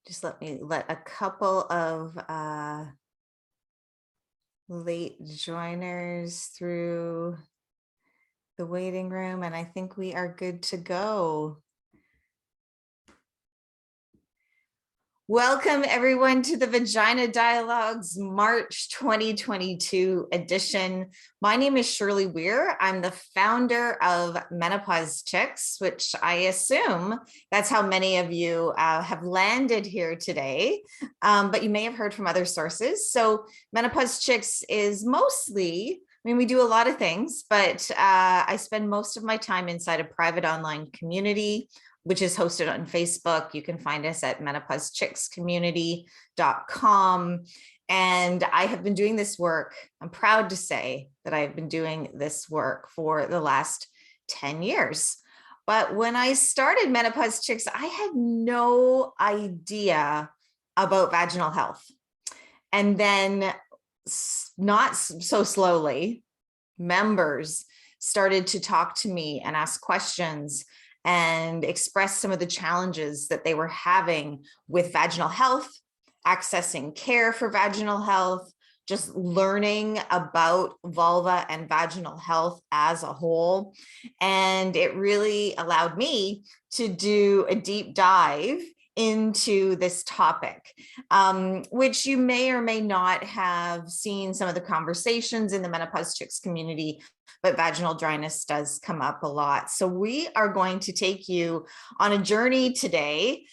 Just let a couple of late joiners through the waiting room, and I think we are good to go. Welcome everyone to the Vagina Dialogues March 2022 edition. My name is Shirley Weir. I'm the founder of Menopause Chicks, which I assume that's how many of you have landed here today, but you may have heard from other sources. So Menopause Chicks is mostly, we do a lot of things, but I spend most of my time inside a private online community, which is hosted on Facebook. You can find us at menopausechickscommunity.com. And I have been doing this work. I'm proud to say that I've been doing this work for the last 10 years. But when I started Menopause Chicks, I had no idea about vaginal health. And then not so slowly, members started to talk to me and ask questions and express some of the challenges that they were having with vaginal health, accessing care for vaginal health, just learning about vulva and vaginal health as a whole. And it really allowed me to do a deep dive into this topic, which you may or may not have seen some of the conversations in the Menopause Chicks community, but vaginal dryness does come up a lot. So we are going to take you on a journey today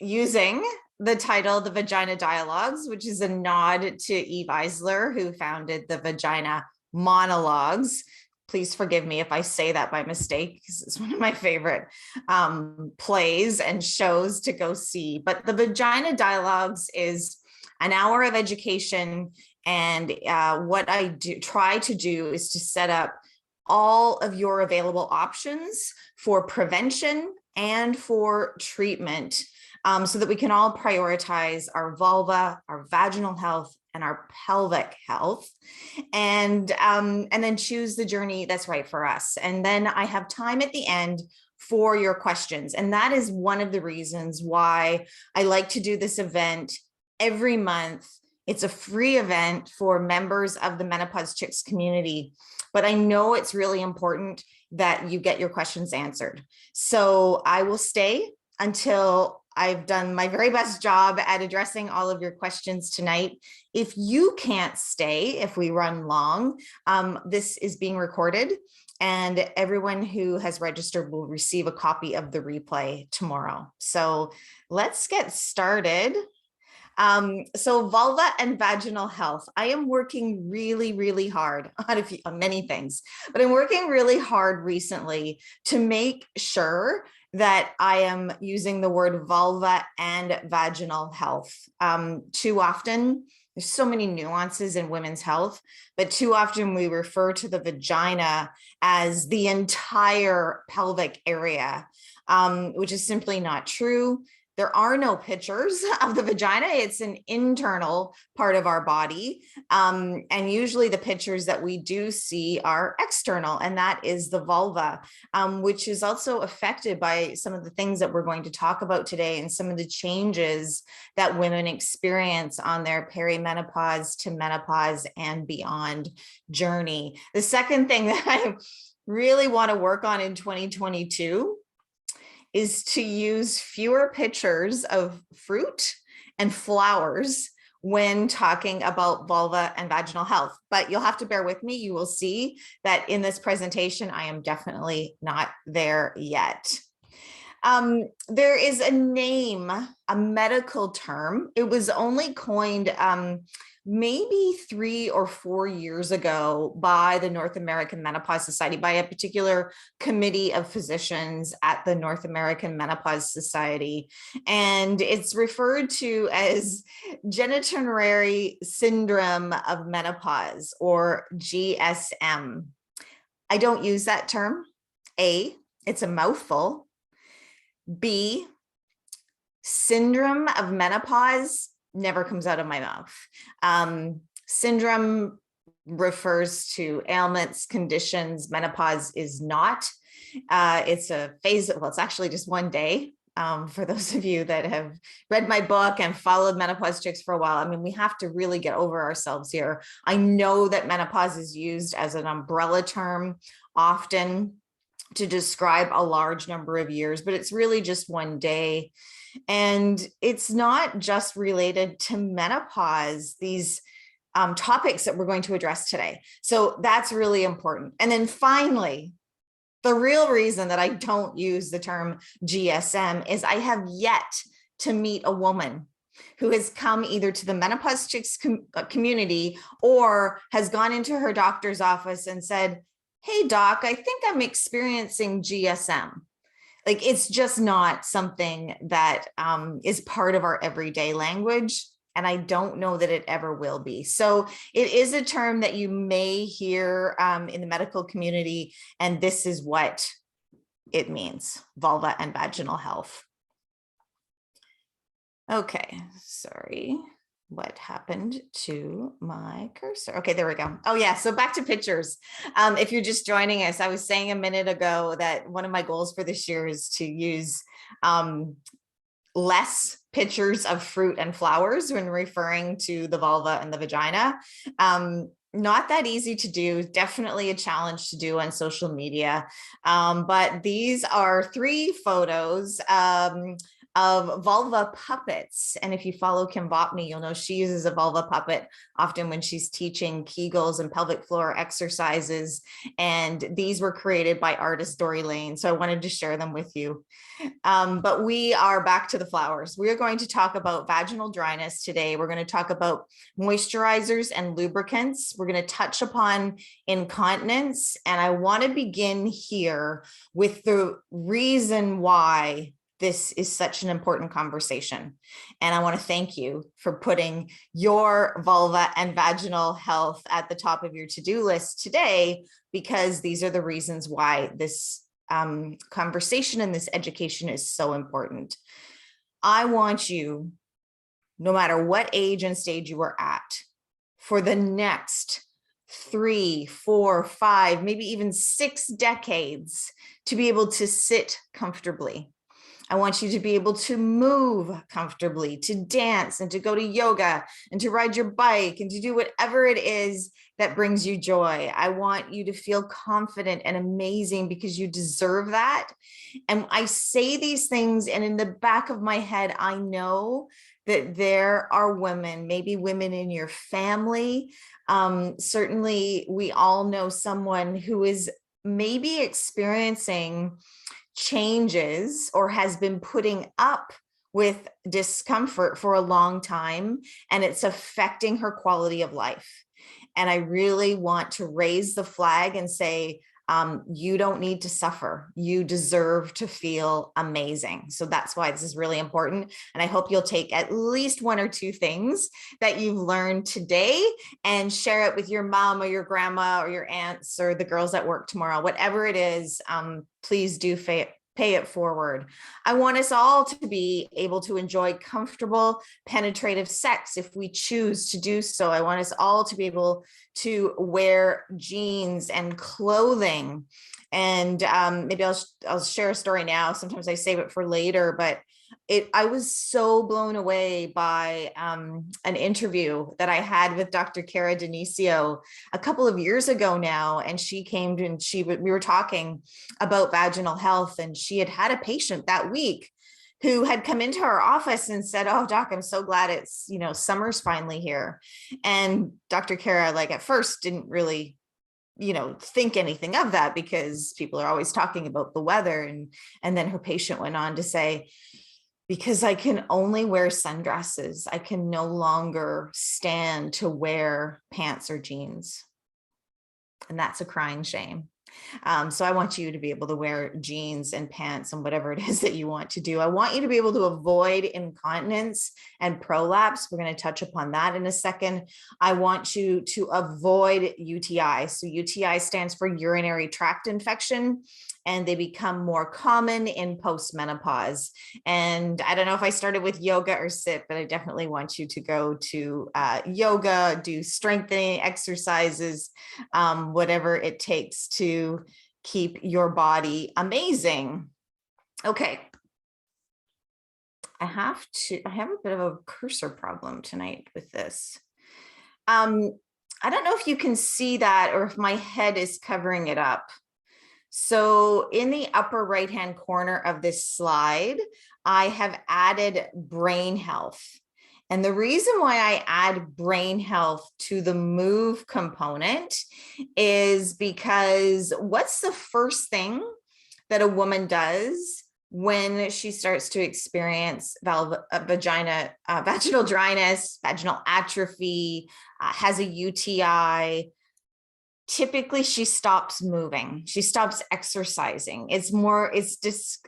using the title, The Vagina Dialogues, which is a nod to Eve Eisler, who founded the Vagina Monologues. Please forgive me if I say that by mistake, because it's one of my favorite plays and shows to go see. But the Vagina Dialogues is an hour of education. And what I try to do is to set up all of your available options for prevention and for treatment, so that we can all prioritize our vulva, our vaginal health, and our pelvic health, and then choose the journey that's right for us. And then I have time at the end for your questions. And that is one of the reasons why I like to do this event every month. It's a free event for members of the Menopause Chicks community, but I know it's really important that you get your questions answered. So I will stay until I've done my very best job at addressing all of your questions tonight. If you can't stay, if we run long, this is being recorded, and everyone who has registered will receive a copy of the replay tomorrow. So let's get started. So vulva and vaginal health. I am working really, really hard on many things, but I'm working really hard recently to make sure that I am using the word vulva and vaginal health. Too often, there's so many nuances in women's health, but too often we refer to the vagina as the entire pelvic area, which is simply not true. There are no pictures of the vagina. It's an internal part of our body. And usually the pictures that we do see are external, and that is the vulva, which is also affected by some of the things that we're going to talk about today and some of the changes that women experience on their perimenopause to menopause and beyond journey. The second thing that I really want to work on in 2022 is to use fewer pictures of fruit and flowers when talking about vulva and vaginal health. But you'll have to bear with me. You will see that in this presentation, I am definitely not there yet. There is a name, a medical term. It was only coined maybe 3 or 4 years ago by the North American Menopause Society, by a particular committee of physicians at the North American Menopause Society. And it's referred to as genitourinary syndrome of menopause, or GSM. I don't use that term. A, it's a mouthful. B, syndrome of menopause never comes out of my mouth. Syndrome refers to ailments, conditions. Menopause is not. It's a phase, well, it's actually just one day For those of you that have read my book and followed Menopause Chicks for a while, I mean, we have to really get over ourselves here. I know that menopause is used as an umbrella term often to describe a large number of years, but it's really just one day. And it's not just related to menopause, these topics that we're going to address today. So that's really important. And then finally, the real reason that I don't use the term GSM is I have yet to meet a woman who has come either to the Menopause Chicks community or has gone into her doctor's office and said, "Hey doc, I think I'm experiencing GSM." Like, it's just not something that is part of our everyday language. And I don't know that it ever will be. So it is a term that you may hear in the medical community, and this is what it means: vulva and vaginal health. Okay, sorry. What happened to my cursor? Okay, there we go. Oh yeah, so back to pictures. If you're just joining us, I was saying a minute ago that one of my goals for this year is to use less pictures of fruit and flowers when referring to the vulva and the vagina. Not that easy to do, definitely a challenge to do on social media. But these are 3 photos of vulva puppets. And if you follow Kim Vopni, you'll know she uses a vulva puppet often when she's teaching Kegels and pelvic floor exercises. And these were created by artist Dory Lane. So I wanted to share them with you. But we are back to the flowers. We are going to talk about vaginal dryness today. We're going to talk about moisturizers and lubricants. We're going to touch upon incontinence. And I want to begin here with the reason why this is such an important conversation. And I want to thank you for putting your vulva and vaginal health at the top of your to-do list today, because these are the reasons why this conversation and this education is so important. I want you, no matter what age and stage you are at, for the next 3, 4, 5, maybe even 6 decades, to be able to sit comfortably. I want you to be able to move comfortably, to dance and to go to yoga and to ride your bike and to do whatever it is that brings you joy. I want you to feel confident and amazing because you deserve that. And I say these things, and in the back of my head, I know that there are women, maybe women in your family. Certainly, we all know someone who is maybe experiencing changes or has been putting up with discomfort for a long time, and it's affecting her quality of life. And I really want to raise the flag and say, you don't need to suffer. You deserve to feel amazing. So that's why this is really important. And I hope you'll take at least 1 or 2 things that you've learned today and share it with your mom or your grandma or your aunts or the girls at work tomorrow. Whatever it is, please do pay it forward. I want us all to be able to enjoy comfortable, penetrative sex if we choose to do so. I want us all to be able to wear jeans and clothing. And maybe I'll share a story now. Sometimes I save it for later, but I was so blown away by an interview that I had with Dr. Cara Denisio a couple of years ago now. And she came and we were talking about vaginal health, and she had a patient that week who had come into her office and said, "Oh, doc, I'm so glad it's, summer's finally here." And Dr. Cara, like, at first didn't really think anything of that, because people are always talking about the weather. And then her patient went on to say, "Because I can only wear sundresses. I can no longer stand to wear pants or jeans." And that's a crying shame. So I want you to be able to wear jeans and pants and whatever it is that you want to do. I want you to be able to avoid incontinence and prolapse. We're going to touch upon that in a second. I want you to avoid UTI. So UTI stands for urinary tract infection, and they become more common in postmenopause. And I don't know if I started with yoga or sit, but I definitely want you to go to yoga, do strengthening exercises, whatever it takes to keep your body amazing. Okay. I have a bit of a cursor problem tonight with this. I don't know if you can see that or if my head is covering it up. So in the upper right-hand corner of this slide, I have added brain health. And the reason why I add brain health to the move component is because what's the first thing that a woman does when she starts to experience vaginal dryness, vaginal atrophy, has a UTI? Typically she stops moving, she stops exercising. It's just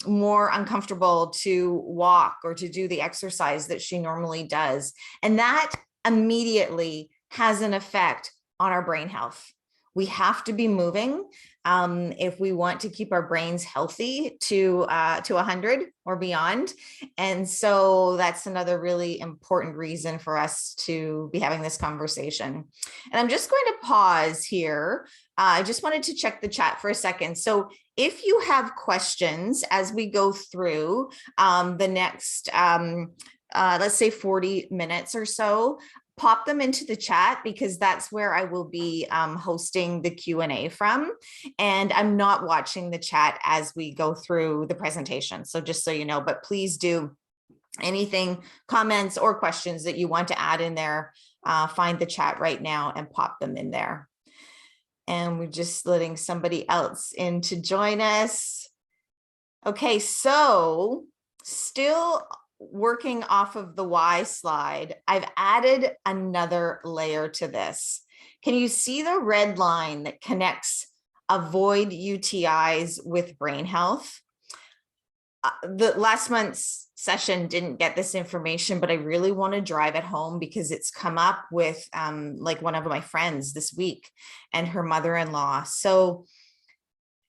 more uncomfortable to walk or to do the exercise that she normally does. And that immediately has an effect on our brain health. We have to be moving if we want to keep our brains healthy to 100 or beyond. And so that's another really important reason for us to be having this conversation. And I'm just going to pause here. I just wanted to check the chat for a second. So if you have questions as we go through the next, let's say 40 minutes or so, pop them into the chat, because that's where I will be hosting the Q&A from. And I'm not watching the chat as we go through the presentation. So just so you know, but please do anything, comments or questions that you want to add in there, find the chat right now and pop them in there. And we're just letting somebody else in to join us. Okay, so still working off of the Y slide, I've added another layer to this. Can you see the red line that connects avoid UTIs with brain health? The last month's session didn't get this information, but I really want to drive it home because it's come up with like one of my friends this week and her mother-in-law. So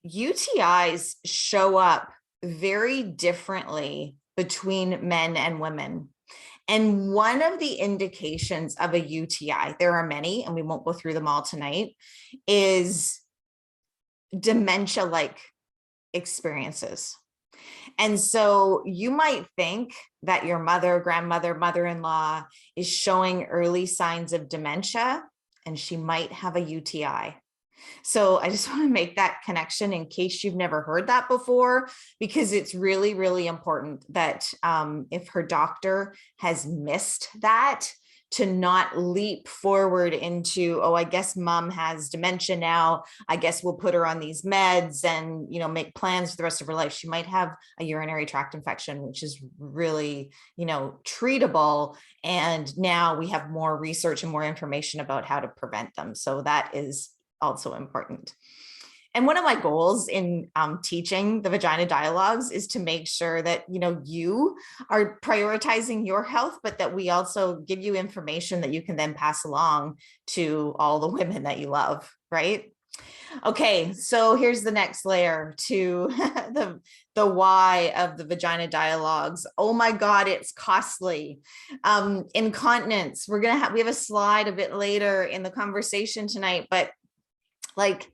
UTIs show up very differently between men and women. And one of the indications of a UTI, there are many, and we won't go through them all tonight, is dementia-like experiences. And so you might think that your mother, grandmother, mother-in-law is showing early signs of dementia, and she might have a UTI. So I just want to make that connection in case you've never heard that before, because it's really, really important that if her doctor has missed that, to not leap forward into, oh, I guess mom has dementia now, I guess we'll put her on these meds and, you know, make plans for the rest of her life. She might have a urinary tract infection, which is really, you know, treatable. And now we have more research and more information about how to prevent them. So that is also important. And one of my goals in teaching the Vagina Dialogues is to make sure that, you know, you are prioritizing your health, but that we also give you information that you can then pass along to all the women that you love, right? Okay, so here's the next layer to the why of the Vagina Dialogues. Oh my God, it's costly. Incontinence, we have a slide a bit later in the conversation tonight, but like,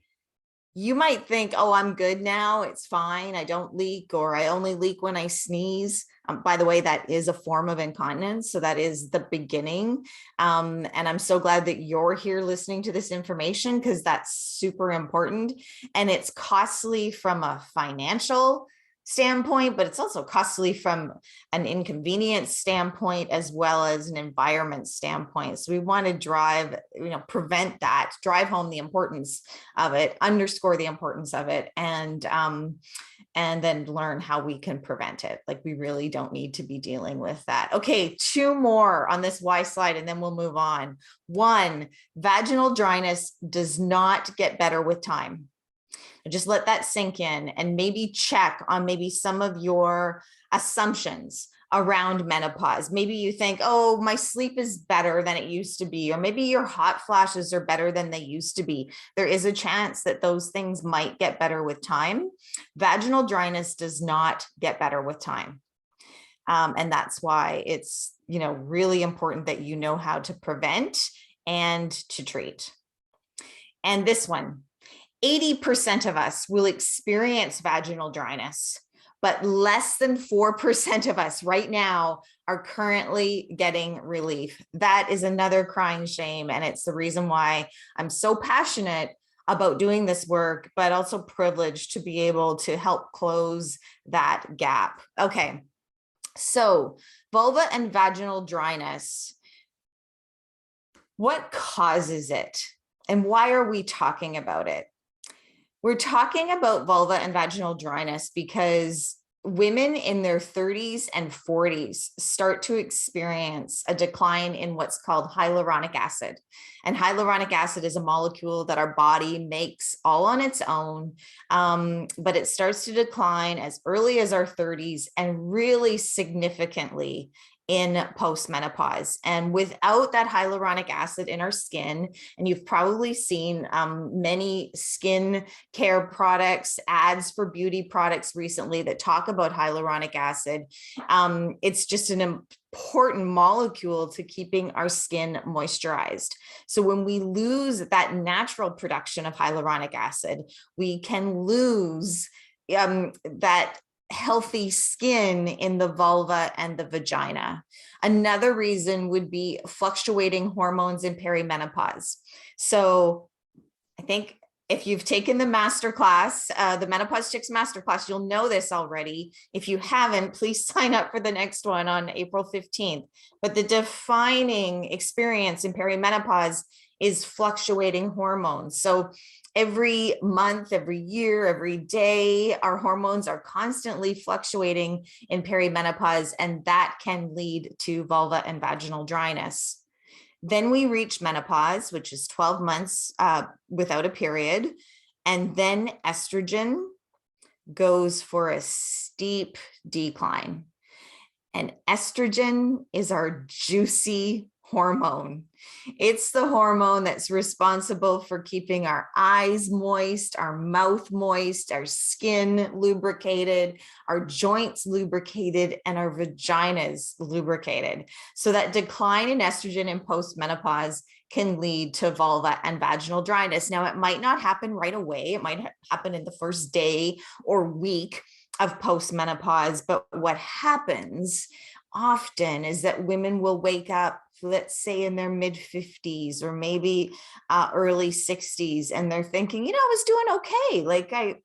you might think, oh, I'm good now, it's fine, I don't leak, or I only leak when I sneeze. By the way, that is a form of incontinence. So that is the beginning. And I'm so glad that you're here listening to this information, because that's super important. And it's costly from a financial standpoint, but it's also costly from an inconvenience standpoint as well as an environment standpoint. So we want to drive, you know, prevent that, drive home the importance of it, underscore the importance of it, and then learn how we can prevent it. Like, we really don't need to be dealing with that. Okay, 2 more on this Y slide, and then we'll move on. 1, vaginal dryness does not get better with time. Just let that sink in, and maybe check on maybe some of your assumptions around menopause. Maybe you think, oh, my sleep is better than it used to be, or maybe your hot flashes are better than they used to be. There is a chance that those things might get better with time. Vaginal dryness does not get better with time. And that's why it's, you know, really important that you know how to prevent and to treat. And this one, 80% of us will experience vaginal dryness, but less than 4% of us right now are currently getting relief. That is another crying shame. And it's the reason why I'm so passionate about doing this work, but also privileged to be able to help close that gap. Okay, so vulva and vaginal dryness. What causes it? And why are we talking about it? We're talking about vulva and vaginal dryness because women in their 30s and 40s start to experience a decline in what's called hyaluronic acid. And hyaluronic acid is a molecule that our body makes all on its own, but it starts to decline as early as our 30s and really significantly in postmenopause. And without that hyaluronic acid in our skin, and you've probably seen many skin care products, ads for beauty products recently that talk about hyaluronic acid. It's just an important molecule to keeping our skin moisturized. So when we lose that natural production of hyaluronic acid, we can lose that healthy skin in the vulva and the vagina. Another reason would be fluctuating hormones in perimenopause. So I think if you've taken the masterclass, the Menopause Chicks masterclass, you'll know this already. If you haven't, please sign up for the next one on April 15th. But the defining experience in perimenopause is fluctuating hormones. So every month, every year, every day, our hormones are constantly fluctuating in perimenopause, and that can lead to vulva and vaginal dryness. Then we reach menopause, which is 12 months without a period. And then estrogen goes for a steep decline. And estrogen is our juicy hormone. It's the hormone that's responsible for keeping our eyes moist, our mouth moist, our skin lubricated, our joints lubricated, and our vaginas lubricated. So that decline in estrogen in postmenopause can lead to vulva and vaginal dryness. Now, it might not happen right away. It might happen in the first day or week of postmenopause, but what happens often is that women will wake up, let's say in their mid 50s or maybe early 60s, and they're thinking, you know, I was doing okay. Like I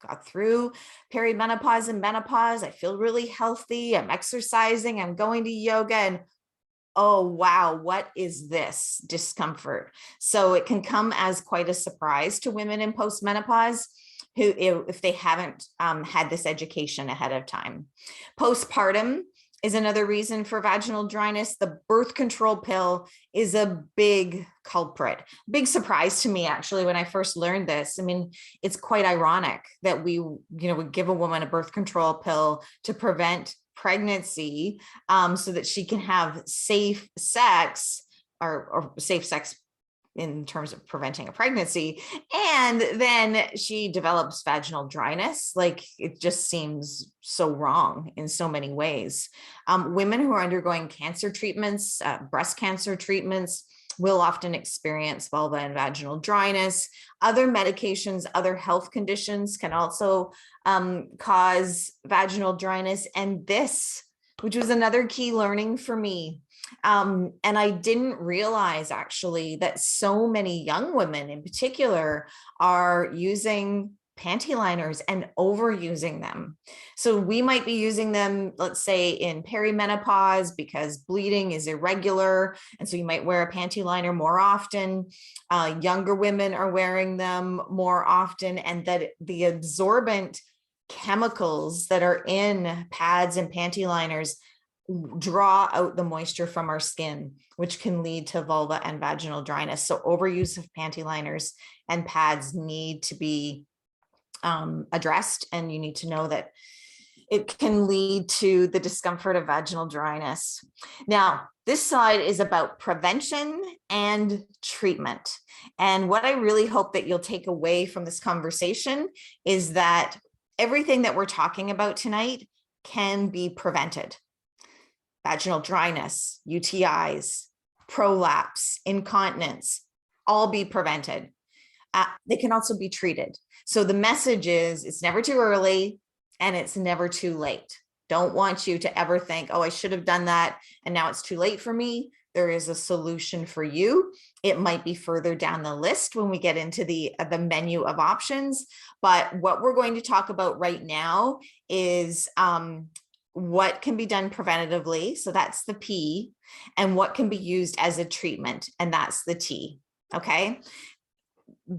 got through perimenopause and menopause. I feel really healthy. I'm exercising. I'm going to yoga. And oh, wow, what is this discomfort? So it can come as quite a surprise to women in postmenopause who, if they haven't had this education ahead of time. Postpartum is another reason for vaginal dryness. The birth control pill is a big culprit. Big surprise to me, actually, when I first learned this. I mean, it's quite ironic that we, would give a woman a birth control pill to prevent pregnancy so that she can have safe sex or safe sex in terms of preventing a pregnancy. And then she develops vaginal dryness. Like, it just seems so wrong in so many ways. Women who are undergoing cancer treatments, breast cancer treatments, will often experience vulva and vaginal dryness. Other medications, other health conditions can also cause vaginal dryness. And this, which was another key learning for me, and I didn't realize actually that so many young women in particular are using panty liners and overusing them. So we might be using them, let's say in perimenopause, because bleeding is irregular. And so you might wear a panty liner more often. Younger women are wearing them more often, and that the absorbent chemicals that are in pads and panty liners draw out the moisture from our skin, which can lead to vulva and vaginal dryness. So overuse of panty liners and pads need to be addressed, and you need to know that it can lead to the discomfort of vaginal dryness. Now, this slide is about prevention and treatment. And what I really hope that you'll take away from this conversation is that everything that we're talking about tonight can be prevented. Vaginal dryness, UTIs, prolapse, incontinence, all be prevented. They can also be treated. So the message is, it's never too early and it's never too late. Don't want you to ever think, oh, I should have done that and now it's too late for me. There is a solution for you. It might be further down the list when we get into the menu of options. But what we're going to talk about right now is what can be done preventatively. So that's the P, and what can be used as a treatment. And that's the T. Okay.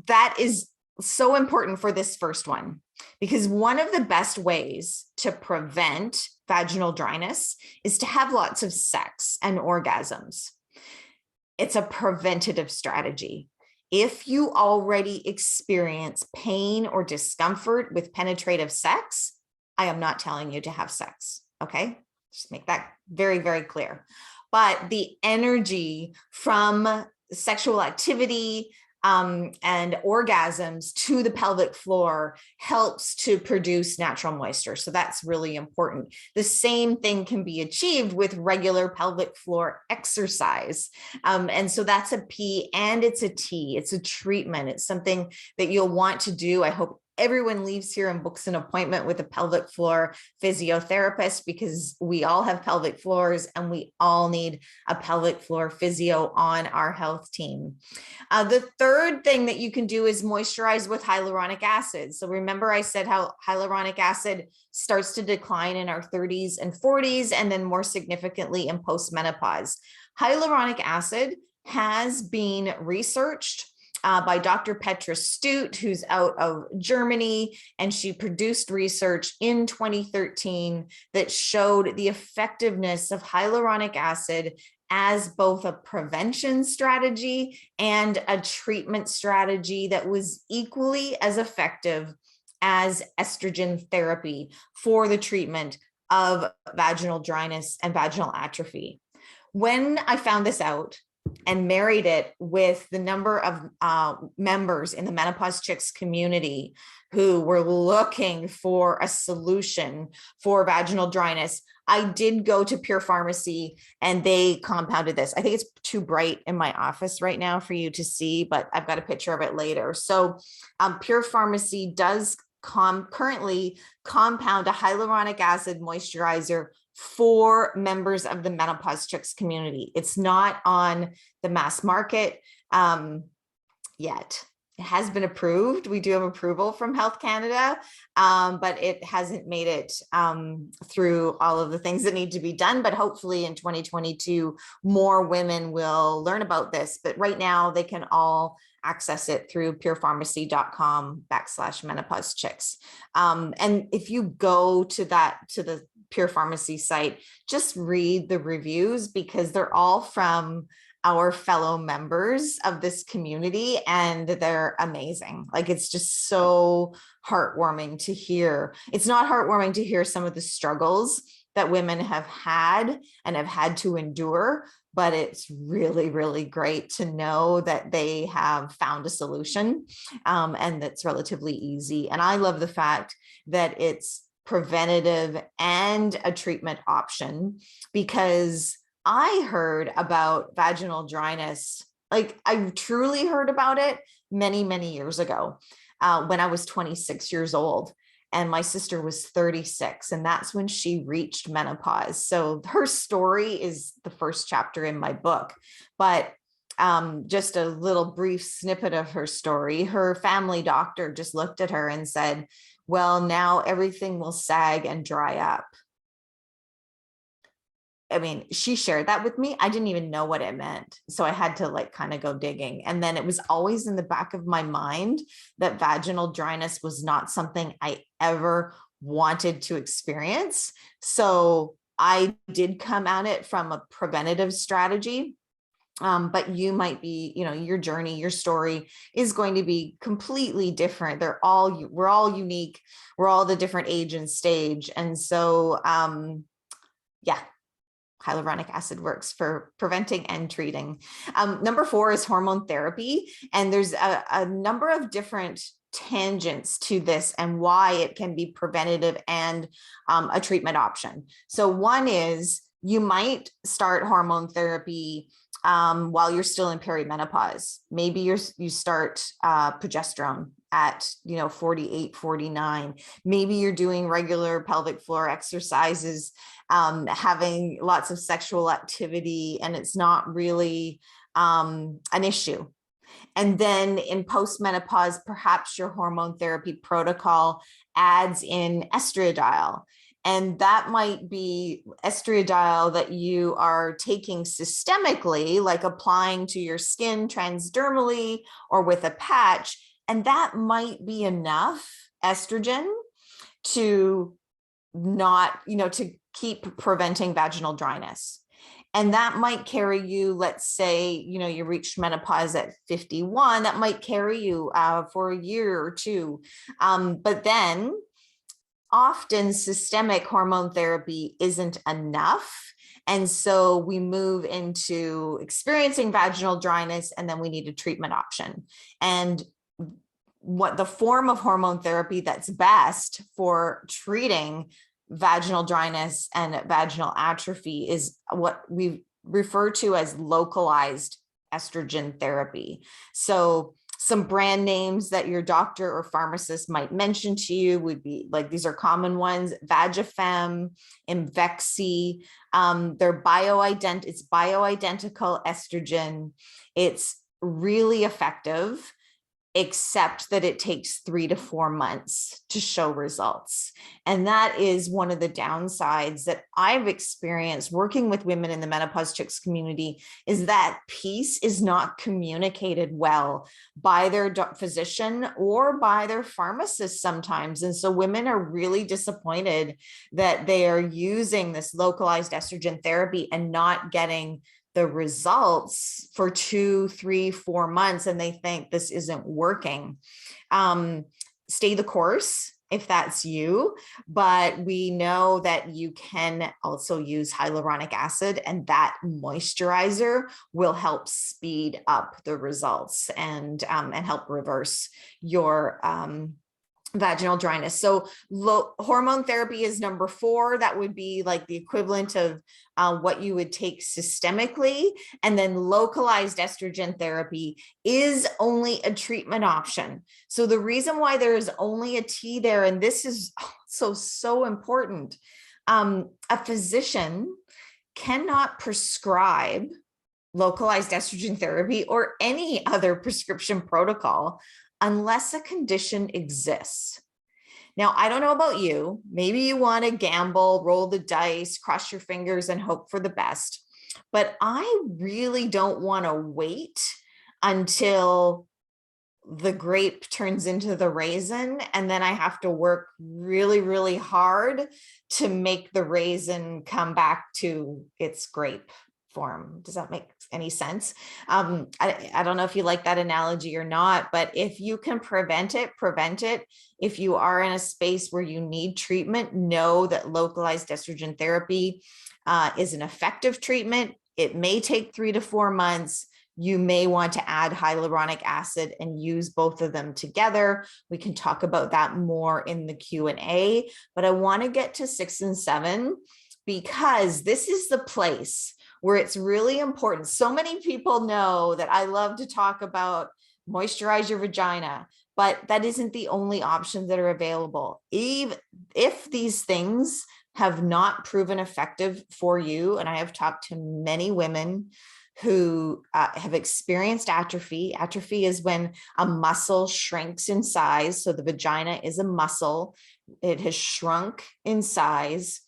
That is so important for this first one, because one of the best ways to prevent vaginal dryness is to have lots of sex and orgasms. It's a preventative strategy. If you already experience pain or discomfort with penetrative sex, I am not telling you to have sex. Okay, just make that very, very clear. But the energy from sexual activity and orgasms to the pelvic floor helps to produce natural moisture. So that's really important. The same thing can be achieved with regular pelvic floor exercise. And so that's a P and it's a T. It's a treatment. It's something that you'll want to do. I hope everyone leaves here and books an appointment with a pelvic floor physiotherapist, because we all have pelvic floors and we all need a pelvic floor physio on our health team. The third thing that you can do is moisturize with hyaluronic acid. So remember I said how hyaluronic acid starts to decline in our 30s and 40s, and then more significantly in postmenopause. Hyaluronic acid has been researched by Dr. Petra Stute, who's out of Germany, and she produced research in 2013 that showed the effectiveness of hyaluronic acid as both a prevention strategy and a treatment strategy that was equally as effective as estrogen therapy for the treatment of vaginal dryness and vaginal atrophy. When I found this out and married it with the number of members in the Menopause Chicks community who were looking for a solution for vaginal dryness, I did go to Pure Pharmacy and they compounded this. I think it's too bright in my office right now for you to see, but I've got a picture of it later. So Pure Pharmacy does currently compound a hyaluronic acid moisturizer for members of the Menopause Chicks community. It's not on the mass market yet. It has been approved. We do have approval from Health Canada, but it hasn't made it through all of the things that need to be done. But hopefully in 2022, more women will learn about this. But right now they can all access it through purepharmacy.com/menopause chicks. And if you go to the Pure Pharmacy site, just read the reviews, because they're all from our fellow members of this community and they're amazing. Like, it's just so heartwarming to hear. It's not heartwarming to hear some of the struggles that women have had and have had to endure, but it's really, really great to know that they have found a solution and that's relatively easy. And I love the fact that it's preventative and a treatment option, because I heard about vaginal dryness, like I truly heard about it many, many years ago when I was 26 years old. And my sister was 36, and that's when she reached menopause. So her story is the first chapter in my book, but just a little brief snippet of her story. Her family doctor just looked at her and said, well, now everything will sag and dry up. I mean, she shared that with me. I didn't even know what it meant. So I had to like kind of go digging. And then it was always in the back of my mind that vaginal dryness was not something I ever wanted to experience. So I did come at it from a preventative strategy. But you might be, your journey, your story is going to be completely different. We're all unique. We're all the different age and stage. And so, yeah. Hyaluronic acid works for preventing and treating. Number 4 is hormone therapy. And there's a number of different tangents to this and why it can be preventative and a treatment option. So one is you might start hormone therapy while you're still in perimenopause. Maybe you start progesterone at 48, 49. Maybe you're doing regular pelvic floor exercises, having lots of sexual activity, and it's not really an issue. And then in postmenopause, perhaps your hormone therapy protocol adds in estradiol. And that might be estradiol that you are taking systemically, like applying to your skin transdermally or with a patch. And that might be enough estrogen to not, to keep preventing vaginal dryness. And that might carry you, let's say, you reached menopause at 51, that might carry you for a year or two. But then often systemic hormone therapy isn't enough. And so we move into experiencing vaginal dryness, and then we need a treatment option. And what the form of hormone therapy that's best for treating vaginal dryness and vaginal atrophy is what we refer to as localized estrogen therapy. So some brand names that your doctor or pharmacist might mention to you would be like, these are common ones: Vagifem, Imvexi. It's bioidentical estrogen. It's really effective, except that it takes 3 to 4 months to show results. And that is one of the downsides that I've experienced working with women in the Menopause Chicks community, is that piece is not communicated well by their physician or by their pharmacist sometimes. And so women are really disappointed that they are using this localized estrogen therapy and not getting the results for 2, 3, 4 months, and they think this isn't working. Stay the course if that's you, but we know that you can also use hyaluronic acid, and that moisturizer will help speed up the results and help reverse your vaginal dryness. So hormone therapy is number 4. That would be like the equivalent of what you would take systemically. And then localized estrogen therapy is only a treatment option. So the reason why there is only a T there, and this is so important, a physician cannot prescribe localized estrogen therapy or any other prescription protocol unless a condition exists. Now, I don't know about you. Maybe you want to gamble, roll the dice, cross your fingers, and hope for the best. But I really don't want to wait until the grape turns into the raisin, and then I have to work really, really hard to make the raisin come back to its grape form. Does that make any sense? I don't know if you like that analogy or not, but if you can prevent it, prevent it. If you are in a space where you need treatment, know that localized estrogen therapy is an effective treatment. It may take 3 to 4 months. You may want to add hyaluronic acid and use both of them together. We can talk about that more in the Q&A, but I want to get to 6 and 7 because this is the place where it's really important. So many people know that I love to talk about moisturize your vagina, but that isn't the only option that are available. Even if these things have not proven effective for you, and I have talked to many women who have experienced atrophy. Atrophy is when a muscle shrinks in size. So the vagina is a muscle. It has shrunk in size.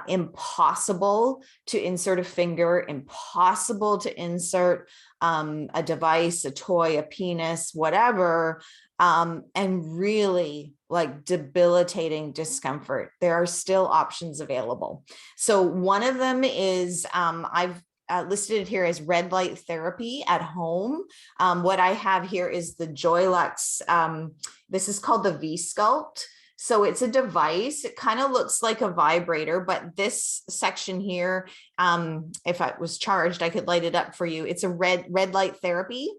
Impossible to insert a finger, impossible to insert a device, a toy, a penis, whatever, and really like debilitating discomfort. There are still options available. So one of them is I've listed it here as red light therapy at home. What I have here is the Joylux. This is called the V-Sculpt. So it's a device. It kind of looks like a vibrator, but this section here, if I was charged, I could light it up for you. It's a red light therapy.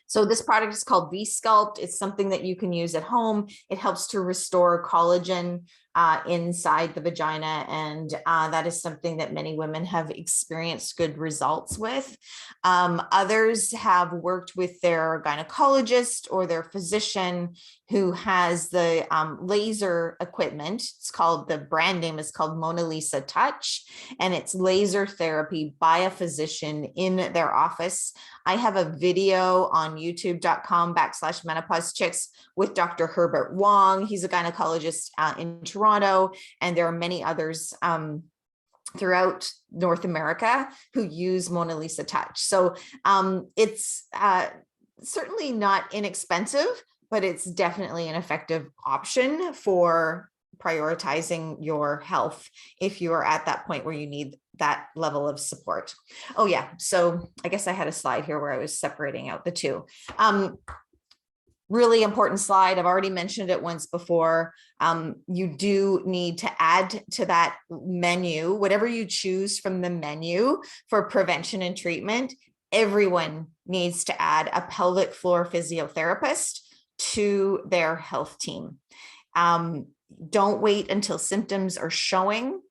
So this product is called V-Sculpt. It's something that you can use at home. It helps to restore collagen inside the vagina. And that is something that many women have experienced good results with. Others have worked with their gynecologist or their physician who has the laser equipment. It's called, the brand name is called Mona Lisa Touch, and it's laser therapy by a physician in their office. I have a video on youtube.com/menopause chicks with Dr. Herbert Wong. He's a gynecologist in Toronto, and there are many others throughout North America who use Mona Lisa Touch. So it's certainly not inexpensive, but it's definitely an effective option for prioritizing your health if you are at that point where you need that level of support. Oh yeah, so I guess I had a slide here where I was separating out the two. Really important slide. I've already mentioned it once before. You do need to add to that menu, whatever you choose from the menu for prevention and treatment. Everyone needs to add a pelvic floor physiotherapist to their health team. Don't wait until symptoms are showing.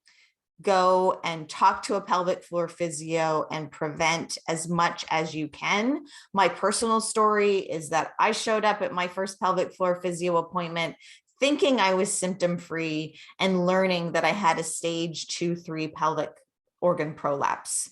Go and talk to a pelvic floor physio and prevent as much as you can. My personal story is that I showed up at my first pelvic floor physio appointment thinking I was symptom-free and learning that I had a stage 2-3 pelvic organ prolapse.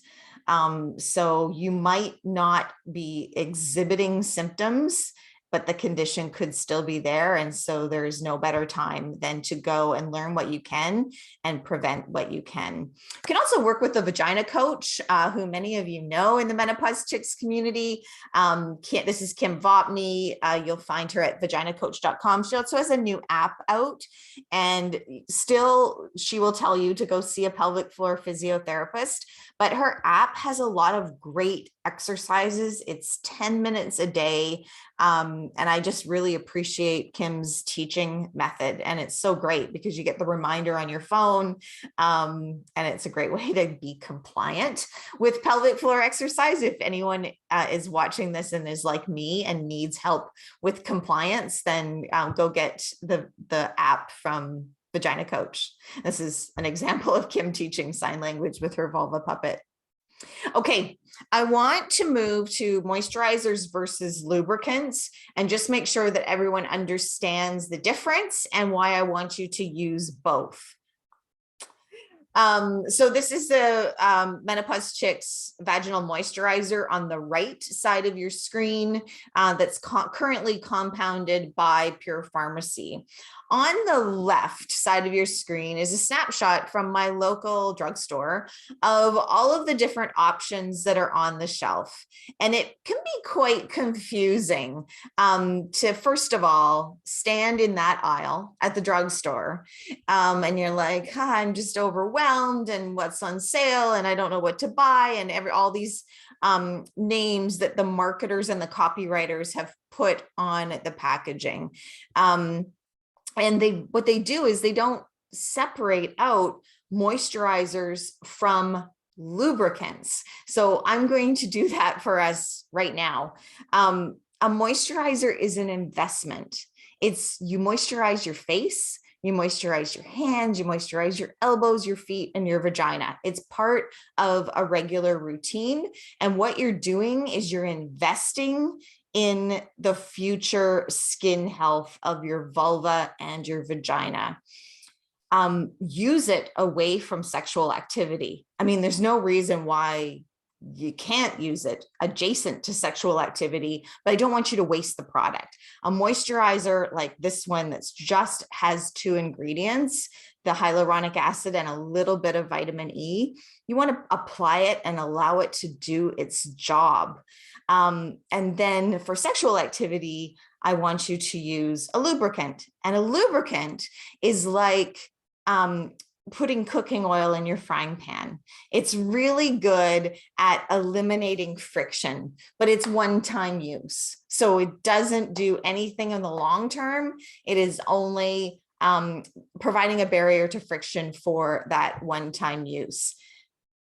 So you might not be exhibiting symptoms, but the condition could still be there. And so there's no better time than to go and learn what you can and prevent what you can. You can also work with a vagina coach, who many of you know in the Menopause Chicks community. This is Kim Vopney. You'll find her at vaginacoach.com. She also has a new app out, and still she will tell you to go see a pelvic floor physiotherapist, but her app has a lot of great exercises. It's 10 minutes a day. And I just really appreciate Kim's teaching method. And it's so great because you get the reminder on your phone. And it's a great way to be compliant with pelvic floor exercise. If anyone is watching this and is like me and needs help with compliance, then go get the app from Vagina Coach. This is an example of Kim teaching sign language with her vulva puppet. Okay, I want to move to moisturizers versus lubricants and just make sure that everyone understands the difference and why I want you to use both. So this is the Menopause Chicks vaginal moisturizer on the right side of your screen that's currently compounded by Pure Pharmacy. On the left side of your screen is a snapshot from my local drugstore of all of the different options that are on the shelf. And it can be quite confusing to, first of all, stand in that aisle at the drugstore and you're like, I'm just overwhelmed and what's on sale and I don't know what to buy, and all these names that the marketers and the copywriters have put on the packaging. And what they do is they don't separate out moisturizers from lubricants. So I'm going to do that for us right now. A moisturizer is an investment. You moisturize your face, you moisturize your hands, you moisturize your elbows, your feet, and your vagina. It's part of a regular routine. And what you're doing is you're investing in the future skin health of your vulva and your vagina. Use it away from sexual activity. I mean, there's no reason why you can't use it adjacent to sexual activity, but I don't want you to waste the product. A moisturizer like this one that's just has 2 ingredients, the hyaluronic acid and a little bit of vitamin E, you want to apply it and allow it to do its job. And then for sexual activity, I want you to use a lubricant. And a lubricant is like putting cooking oil in your frying pan. It's really good at eliminating friction, but it's one-time use. So it doesn't do anything in the long term. It is only providing a barrier to friction for that one-time use.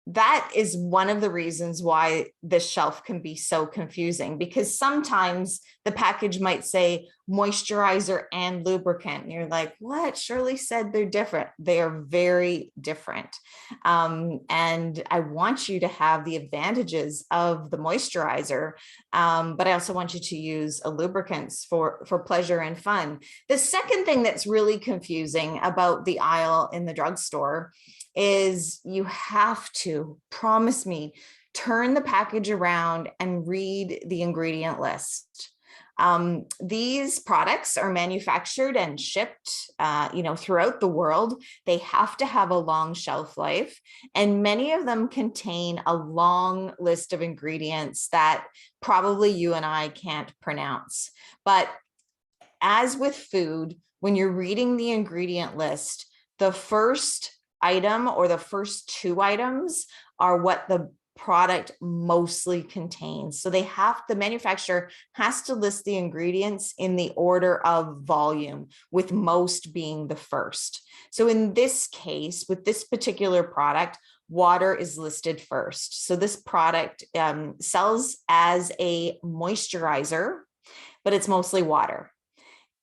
that is one of the reasons why the shelf can be so confusing, because sometimes the package might say moisturizer and lubricant. And you're like, what? Shirley said they're different. They are very different. And I want you to have the advantages of the moisturizer, but I also want you to use a lubricants for pleasure and fun. The second thing that's really confusing about the aisle in the drugstore is you have to, promise me, turn the package around and read the ingredient list. These products are manufactured and shipped, throughout the world. They have to have a long shelf life, and many of them contain a long list of ingredients that probably you and I can't pronounce. But as with food, when you're reading the ingredient list, the first item or the first two items are what the product mostly contains. So the manufacturer has to list the ingredients in the order of volume, with most being the first. So in this case, with this particular product, water is listed first. So this product sells as a moisturizer, but it's mostly water.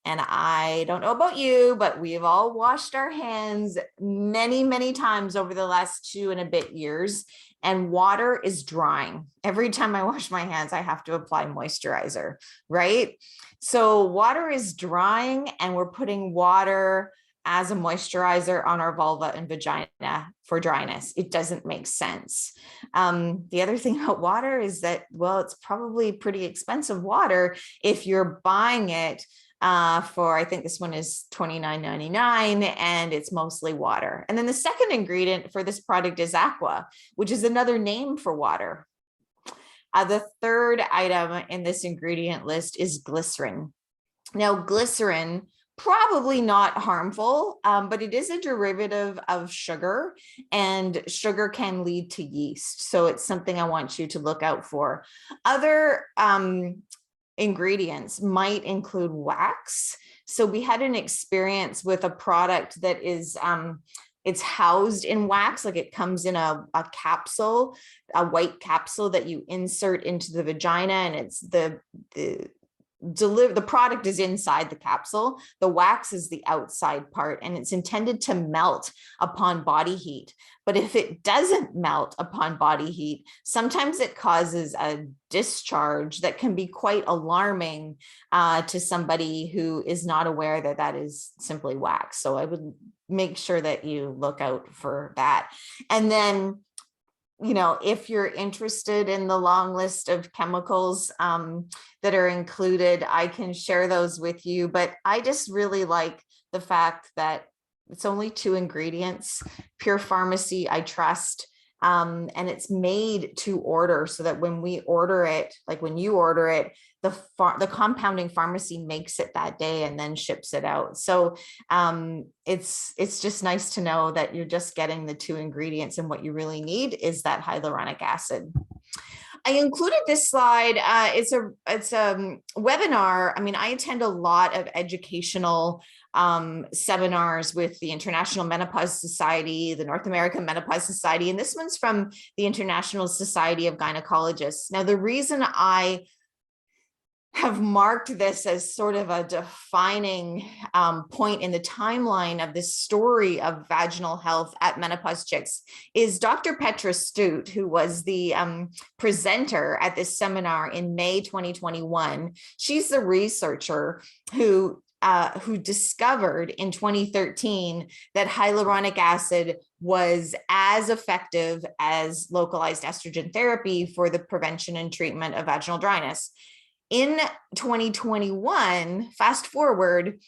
And I don't know about you, but we've all washed our hands many, many times over the last 2 and a bit years, and water is drying. Every time I wash my hands, I have to apply moisturizer, right? So water is drying, and we're putting water as a moisturizer on our vulva and vagina for dryness. It doesn't make sense. The other thing about water is that, well, it's probably pretty expensive water if you're buying it for, I think this one is $29.99, and it's mostly water. And then the second ingredient for this product is aqua, which is another name for water. The third item in this ingredient list is glycerin. Now, glycerin, probably not harmful, but it is a derivative of sugar, and sugar can lead to yeast. So it's something I want you to look out for. Other ingredients might include wax. So we had an experience with a product that is it's housed in wax, like it comes in a capsule, a white capsule that you insert into the vagina, and it's the product is inside the capsule. The wax is the outside part, and it's intended to melt upon body heat. But if it doesn't melt upon body heat, sometimes it causes a discharge that can be quite alarming to somebody who is not aware that that is simply wax. So I would make sure that you look out for that. And then, if you're interested in the long list of chemicals that are included, I can share those with you. But I just really like the fact that it's only 2 ingredients, pure pharmacy, I trust. And it's made to order, so that when we order it, like when you order it, the compounding pharmacy makes it that day and then ships it out. So it's just nice to know that you're just getting the 2 ingredients, and what you really need is that hyaluronic acid. I included this slide. It's a webinar. I mean, I attend a lot of educational seminars with the International Menopause Society, the North American Menopause Society, and this one's from the International Society of Gynecologists. Now, the reason I have marked this as sort of a defining point in the timeline of this story of vaginal health at Menopause Chicks is Dr. Petra Stute, who was the presenter at this seminar in May 2021. She's the researcher who discovered in 2013 that hyaluronic acid was as effective as localized estrogen therapy for the prevention and treatment of vaginal dryness. In 2021, fast forward,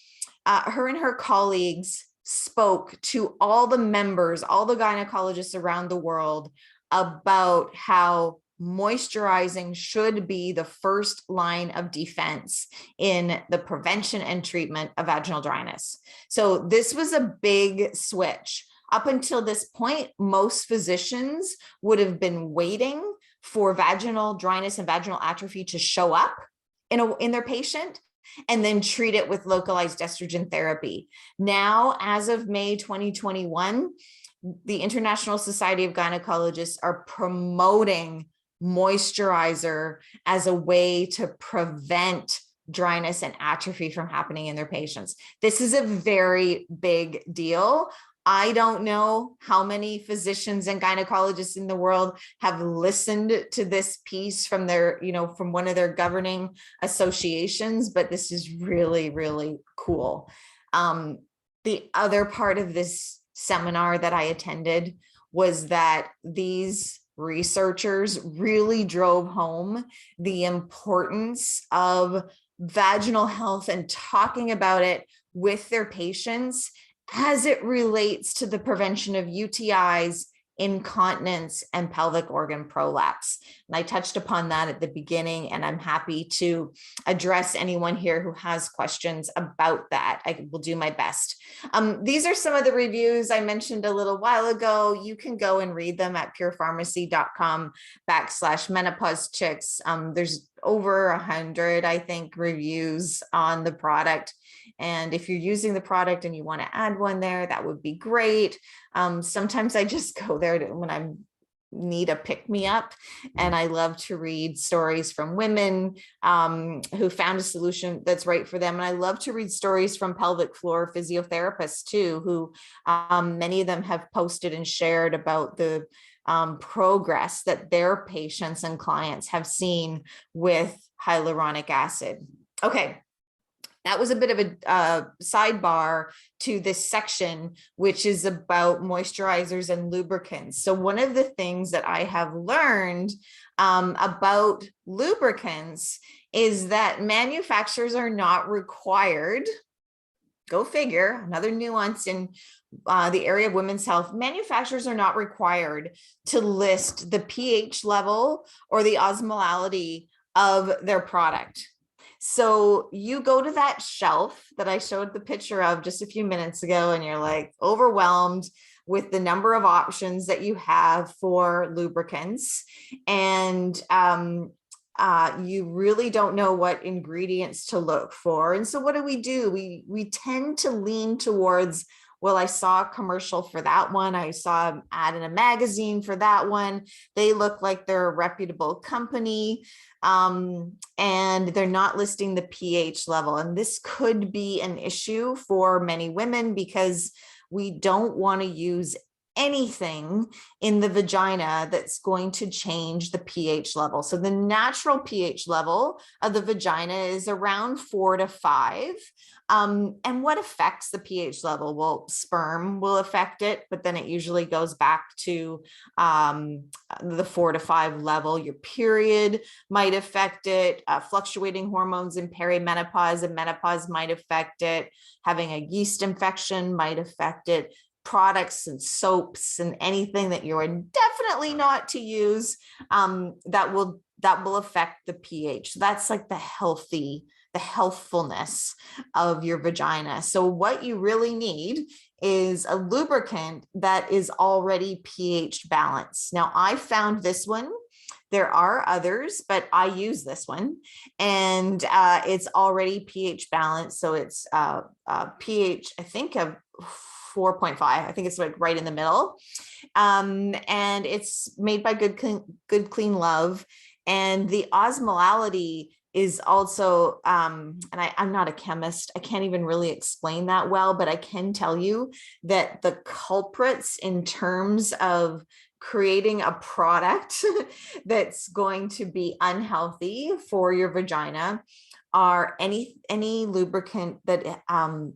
her and her colleagues spoke to all the members, all the gynecologists around the world, about how moisturizing should be the first line of defense in the prevention and treatment of vaginal dryness. So this was a big switch. Up until this point, most physicians would have been waiting for vaginal dryness and vaginal atrophy to show up in their patient, and then treat it with localized estrogen therapy. Now, as of May 2021, the International Society of Gynecologists are promoting moisturizer as a way to prevent dryness and atrophy from happening in their patients. This is a very big deal. I don't know how many physicians and gynecologists in the world have listened to this piece from their, from one of their governing associations, but this is really, really cool. The other part of this seminar that I attended was that these researchers really drove home the importance of vaginal health and talking about it with their patients as it relates to the prevention of UTIs, incontinence, and pelvic organ prolapse. And I touched upon that at the beginning, and I'm happy to address anyone here who has questions about that. I will do my best. These are some of the reviews I mentioned a little while ago. You can go and read them at purepharmacy.com/menopause chicks. There's over 100, I think, reviews on the product. And if you're using the product and you want to add one there, that would be great. Sometimes I just go there when I need a pick-me-up, and I love to read stories from women who found a solution that's right for them. And I love to read stories from pelvic floor physiotherapists too, who many of them have posted and shared about the progress that their patients and clients have seen with hyaluronic acid. Okay. That was a bit of a sidebar to this section, which is about moisturizers and lubricants. So one of the things that I have learned about lubricants is that manufacturers are not required, go figure, another nuance in the area of women's health, manufacturers are not required to list the pH level or the osmolality of their product. So you go to that shelf that I showed the picture of just a few minutes ago, and you're like overwhelmed with the number of options that you have for lubricants. And you really don't know what ingredients to look for. And so what do? We tend to lean towards, well, I saw a commercial for that one. I saw an ad in a magazine for that one. They look like they're a reputable company, and they're not listing the pH level. And this could be an issue for many women because we don't want to use anything in the vagina that's going to change the pH level. So the natural pH level of the vagina is around 4 to 5. And what affects the pH level? Well, sperm will affect it, but then it usually goes back to the 4 to 5 level. Your period might affect it. Fluctuating hormones in perimenopause and menopause might affect it. Having a yeast infection might affect it. Products and soaps and anything that you're definitely not to use that will affect the pH. So that's like the healthfulness of your vagina. So what you really need is a lubricant that is already pH balanced. Now I found this one. There are others, but I use this one, and it's already pH balanced. So it's pH, I think, of 4.5. I think it's like right in the middle. And it's made by Good Clean Love. And the osmolality is also, and I'm not a chemist, I can't even really explain that well, but I can tell you that the culprits in terms of creating a product that's going to be unhealthy for your vagina are any lubricant that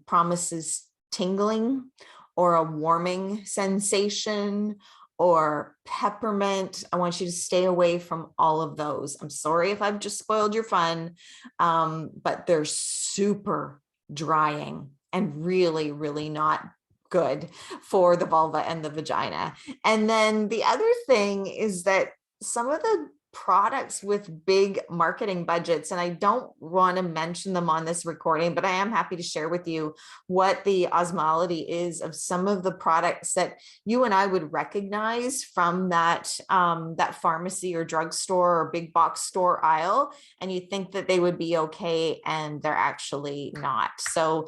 promises tingling or a warming sensation or peppermint. I want you to stay away from all of those. I'm sorry if I've just spoiled your fun, but they're super drying and really, really not good for the vulva and the vagina. And then the other thing is that some of the products with big marketing budgets, and I don't want to mention them on this recording, but I am happy to share with you what the osmolality is of some of the products that you and I would recognize from that that pharmacy or drugstore or big box store aisle, and you think that they would be okay, and they're actually not. So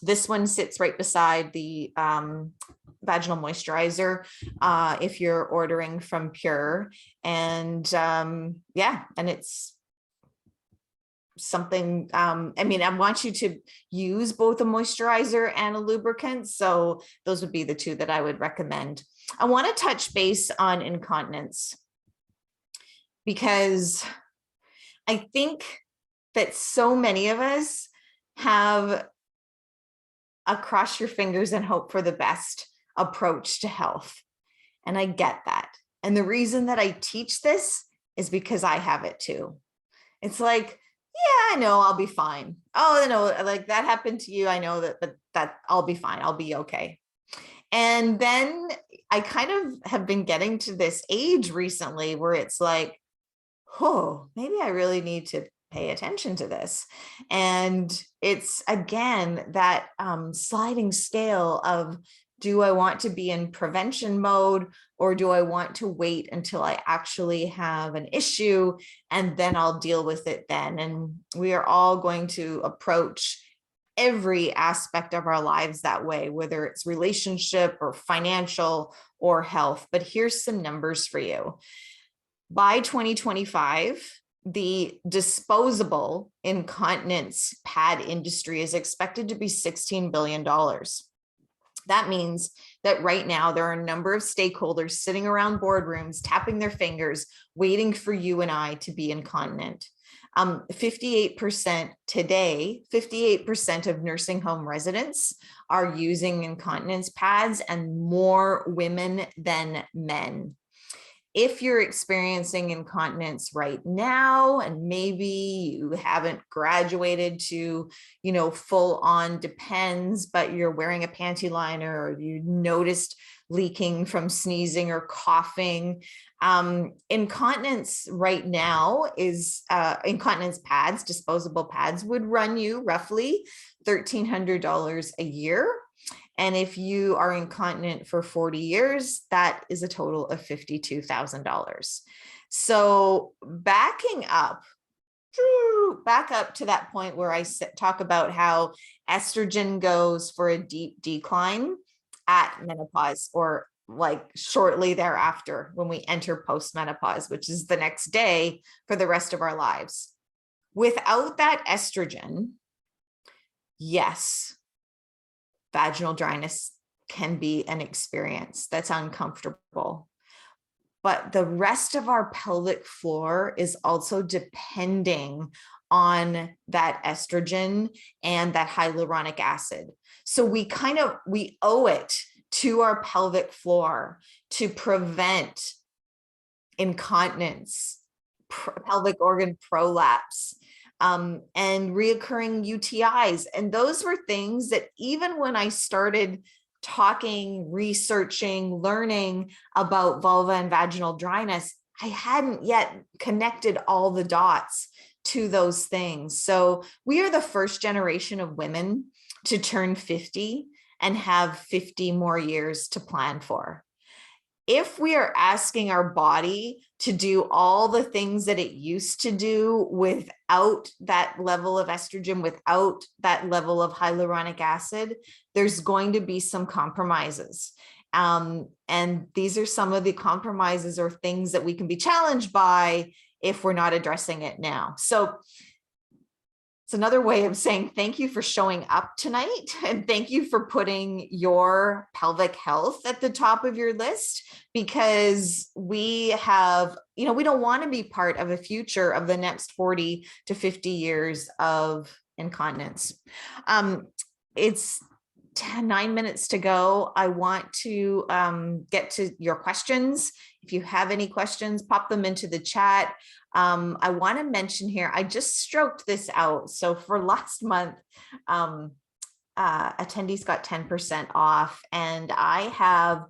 this one sits right beside the vaginal moisturizer if you're ordering from Pure. And yeah, and it's something, I mean, I want you to use both a moisturizer and a lubricant. So those would be the two that I would recommend. I want to touch base on incontinence because I think that so many of us have a cross your fingers and hope for the best approach to health. And I get that. And the reason that I teach this is because I have it too. It's like, yeah, I know I'll be fine. Oh, no, like that happened to you. I know that, but that I'll be fine. I'll be okay. And then I kind of have been getting to this age recently where it's like, oh, maybe I really need to pay attention to this. And it's again, that sliding scale of, do I want to be in prevention mode, or do I want to wait until I actually have an issue and then I'll deal with it then? And we are all going to approach every aspect of our lives that way, whether it's relationship or financial or health. But here's some numbers for you. By 2025, the disposable incontinence pad industry is expected to be $16 billion. That means that right now there are a number of stakeholders sitting around boardrooms, tapping their fingers, waiting for you and I to be incontinent. 58% today, 58% of nursing home residents are using incontinence pads, and more women than men. If you're experiencing incontinence right now, and maybe you haven't graduated to, you know, full on depends, but you're wearing a panty liner, or you noticed leaking from sneezing or coughing, incontinence right now is incontinence pads, disposable pads, would run you roughly $1,300 a year. And if you are incontinent for 40 years, that is a total of $52,000. So back up to that point where I talk about how estrogen goes for a deep decline at menopause, or like shortly thereafter when we enter postmenopause, which is the next day for the rest of our lives. Without that estrogen, yes, vaginal dryness can be an experience that's uncomfortable. But the rest of our pelvic floor is also depending on that estrogen and that hyaluronic acid. So we owe it to our pelvic floor to prevent incontinence, pelvic organ prolapse, and reoccurring UTIs. And those were things that even when I started talking, researching, learning about vulva and vaginal dryness, I hadn't yet connected all the dots to those things. So we are the first generation of women to turn 50 and have 50 more years to plan for. If we are asking our body to do all the things that it used to do without that level of estrogen, without that level of hyaluronic acid, there's going to be some compromises. And these are some of the compromises or things that we can be challenged by if we're not addressing it now. So it's another way of saying thank you for showing up tonight, and thank you for putting your pelvic health at the top of your list, because we have, you know, we don't want to be part of a future of the next 40 to 50 years of incontinence. It's 9 minutes to go. I want to get to your questions. If you have any questions, pop them into the chat. I want to mention here, I just stroked this out. So for last month, attendees got 10% off, and I have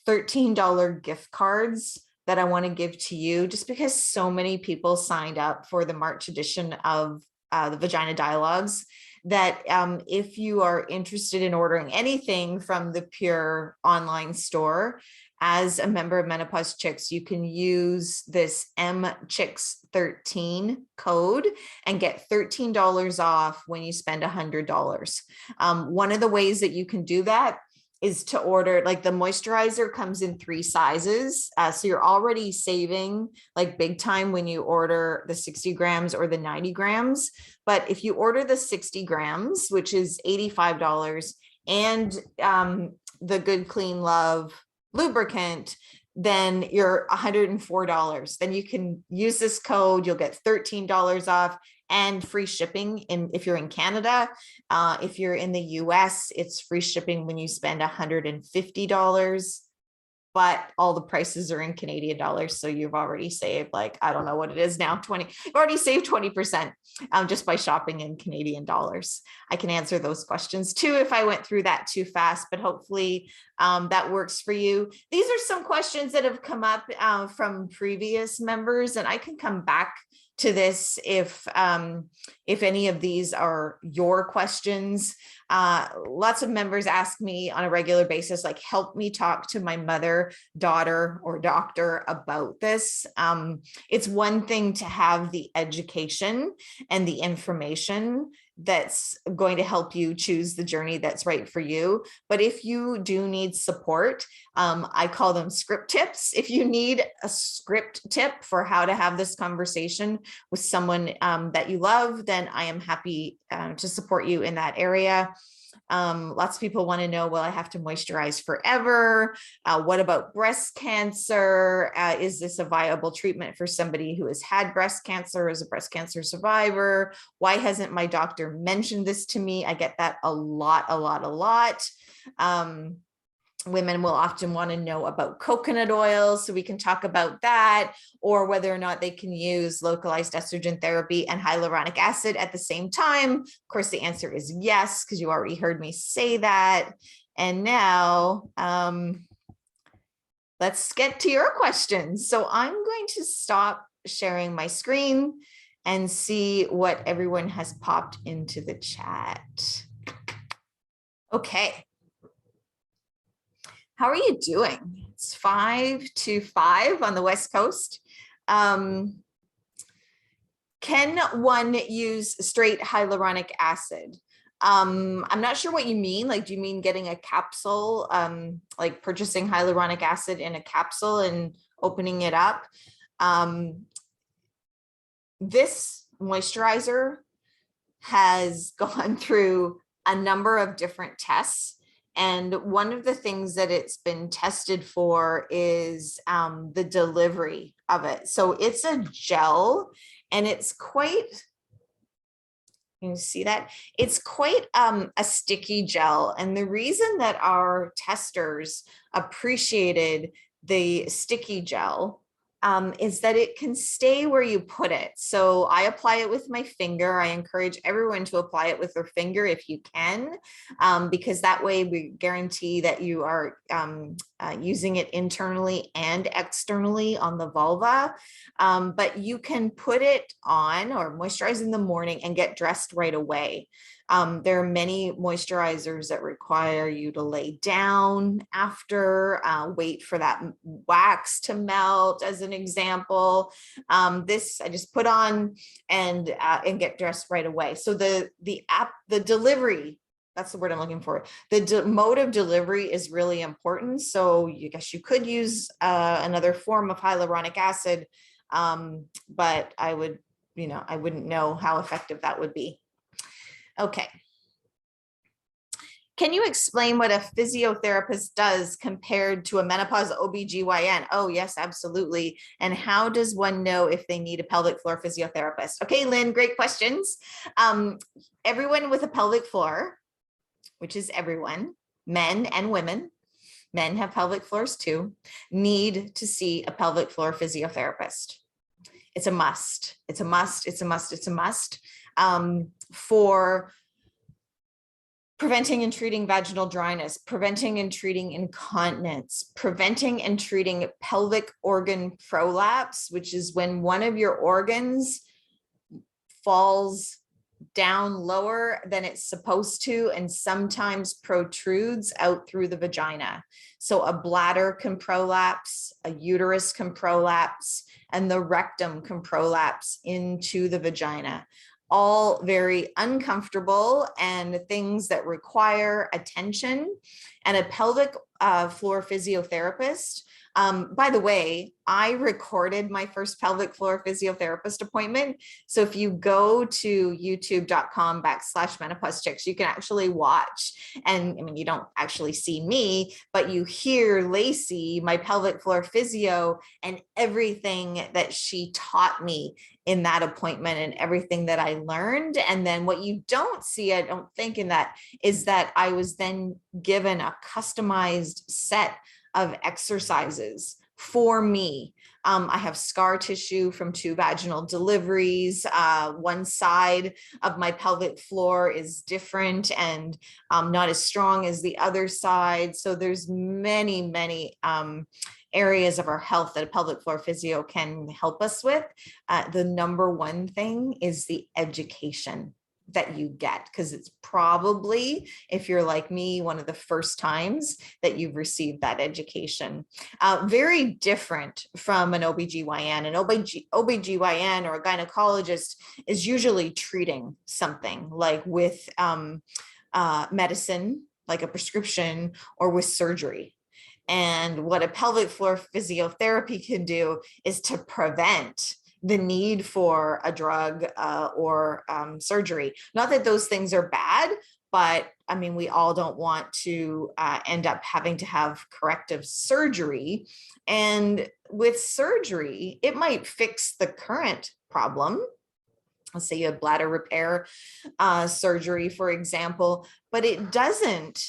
$13 gift cards that I want to give to you, just because so many people signed up for the March edition of the Vagina Dialogues, that if you are interested in ordering anything from the Pure online store, as a member of Menopause Chicks, you can use this MChicks13 code and get $13 off when you spend $100. One of the ways that you can do that is to order, like the moisturizer comes in 3 sizes. So you're already saving like big time when you order the 60 grams or the 90 grams. But if you order the 60 grams, which is $85, and the Good Clean Love lubricant, then you're $104. Then you can use this code. You'll get $13 off and free shipping if you're in Canada. If you're in the US, it's free shipping when you spend $150. But all the prices are in Canadian dollars. So you've already saved, like, I don't know what it is now, 20, you've already saved 20% just by shopping in Canadian dollars. I can answer those questions too if I went through that too fast, but hopefully that works for you. These are some questions that have come up from previous members, and I can come back to this if any of these are your questions. Lots of members ask me on a regular basis, like, help me talk to my mother, daughter, or doctor about this. It's one thing to have the education and the information that's going to help you choose the journey that's right for you. But if you do need support, I call them script tips. If you need a script tip for how to have this conversation with someone that you love, then I am happy to support you in that area. Lots of people want to know, will I have to moisturize forever? What about breast cancer? Is this a viable treatment for somebody who has had breast cancer, as a breast cancer survivor? Why hasn't my doctor mentioned this to me? I get that a lot. Women will often want to know about coconut oil, so we can talk about that, or whether or not they can use localized estrogen therapy and hyaluronic acid at the same time. Of course, the answer is yes, because you already heard me say that. And now let's get to your questions. So I'm going to stop sharing my screen and see what everyone has popped into the chat. Okay. How are you doing? It's 5 to 5 on the West Coast. Can one use straight hyaluronic acid? I'm not sure what you mean. Like, do you mean getting a capsule, like purchasing hyaluronic acid in a capsule and opening it up? This moisturizer has gone through a number of different tests. And one of the things that it's been tested for is the delivery of it. So it's a gel, and it's quite, you see that? It's quite a sticky gel. And the reason that our testers appreciated the sticky gel is that it can stay where you put it. So I apply it with my finger. I encourage everyone to apply it with their finger if you can, because that way we guarantee that you are using it internally and externally on the vulva. But you can put it on or moisturize in the morning and get dressed right away. There are many moisturizers that require you to lay down after, wait for that wax to melt, as an example. This I just put on and get dressed right away. So the delivery, that's the word I'm looking for. The mode of delivery is really important. So I guess you could use another form of hyaluronic acid, but I wouldn't know how effective that would be. Okay. Can you explain what a physiotherapist does compared to a menopause OBGYN? Oh, yes, absolutely. And how does one know if they need a pelvic floor physiotherapist? Okay, Lynn, great questions. Everyone with a pelvic floor, which is everyone, men and women, men have pelvic floors too, need to see a pelvic floor physiotherapist. It's a must. It's a must. It's a must. It's a must. For preventing and treating vaginal dryness, preventing and treating incontinence, preventing and treating pelvic organ prolapse, which is when one of your organs falls down lower than it's supposed to and sometimes protrudes out through the vagina. So a bladder can prolapse, a uterus can prolapse, and the rectum can prolapse into the vagina. all very uncomfortable and things that require attention, and a pelvic floor physiotherapist. By the way, I recorded my first pelvic floor physiotherapist appointment. So if you go to youtube.com/menopause chicks, you can actually watch. And I mean, you don't actually see me, but you hear Lacey, my pelvic floor physio, and everything that she taught me in that appointment and everything that I learned. And then what you don't see, I don't think, in that is that I was then given a customized set of exercises for me. I have scar tissue from 2 vaginal deliveries. One side of my pelvic floor is different and not as strong as the other side. So there's many areas of our health that a pelvic floor physio can help us with. The number one thing is the education that you get, because it's probably, if you're like me, one of the first times that you've received that education. Very different from an OBGYN. An OBGYN or a gynecologist is usually treating something like with medicine, like a prescription, or with surgery. And what a pelvic floor physiotherapy can do is to prevent the need for a drug or surgery. Not that those things are bad, but I mean, we all don't want to end up having to have corrective surgery. And with surgery, it might fix the current problem. Let's say you have bladder repair surgery, for example, but it doesn't